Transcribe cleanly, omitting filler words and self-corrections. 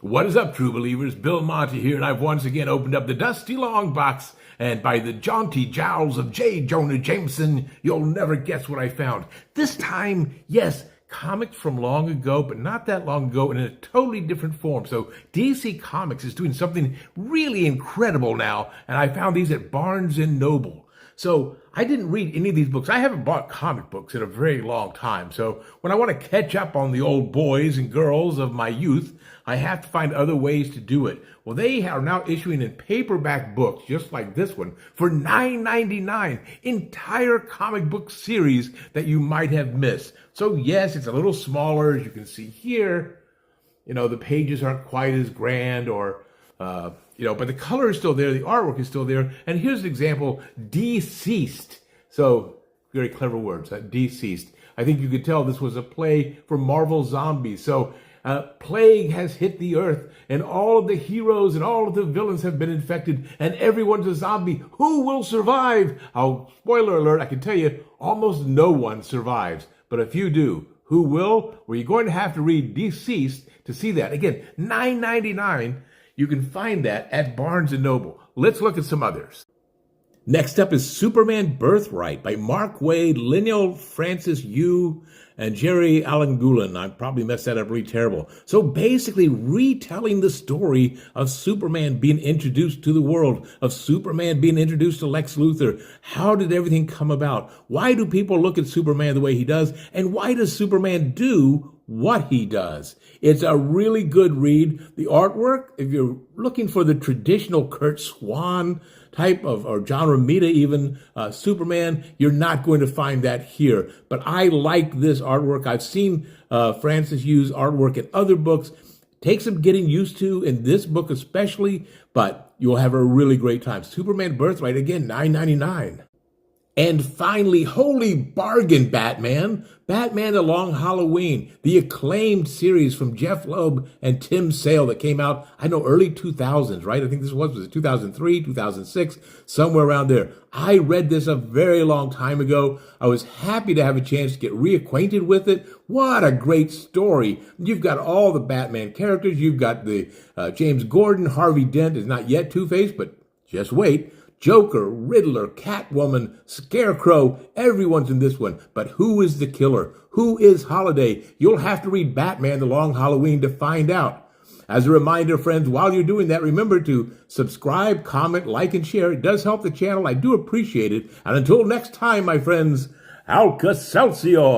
What is up, true believers? Bill Monty here, and I've once again opened up the dusty long box, and by the jaunty jowls of J. Jonah Jameson, you'll never guess what I found. This time, yes, comics from long ago, but not that long ago, in a totally different form. So DC Comics is doing something really incredible now, and I found these at Barnes & Noble. So I didn't read any of these books. I haven't bought comic books in a very long time. So when I want to catch up on the old boys and girls of my youth, I have to find other ways to do it. Well, they are now issuing in paperback books, just like this one, for $9.99. Entire comic book series that you might have missed. So yes, it's a little smaller, as you can see here. You know, the pages aren't quite as grand or but the color is still there, the artwork is still there. And here's an example, deceased. So, very clever words, deceased. I think you could tell this was a play for Marvel Zombies. So, plague has hit the earth, and all of the heroes and all of the villains have been infected, and everyone's a zombie. Who will survive? Oh, spoiler alert, I can tell you, almost no one survives. But if you do, who will? Well, you're going to have to read Deceased to see that. Again, $9.99. You can find that at Barnes & Noble. Let's look at some others. Next up is Superman Birthright by Mark Waid, Lineal Francis Yu, and Jerry Alangulan. I probably messed that up really terrible. So basically retelling the story of Superman being introduced to the world, of Superman being introduced to Lex Luthor. How did everything come about? Why do people look at Superman the way he does? And why does Superman do what he does? It's a really good read. The artwork, if you're looking for the traditional Kurt Swan type of, or John Romita even, Superman, you're not going to find that here. But I like this artwork. I've seen Francis Yu's artwork in other books. Takes some getting used to in this book especially, but you'll have a really great time. Superman Birthright, again, $9.99. And finally, holy bargain, Batman. Batman The Long Halloween, the acclaimed series from Jeff Loeb and Tim Sale that came out, I know, early 2000s, right? I think this was it 2003, 2006, somewhere around there. I read this a very long time ago. I was happy to have a chance to get reacquainted with it. What a great story. You've got all the Batman characters. You've got the James Gordon. Harvey Dent is not yet Two-Face, but just wait. Joker, Riddler, Catwoman, Scarecrow, everyone's in this one. But who is the killer? Who is Holiday? You'll have to read Batman The Long Halloween to find out. As a reminder, friends, while you're doing that, remember to subscribe, comment, like, and share. It does help the channel. I do appreciate it. And until next time, my friends, AlkaSeltzior.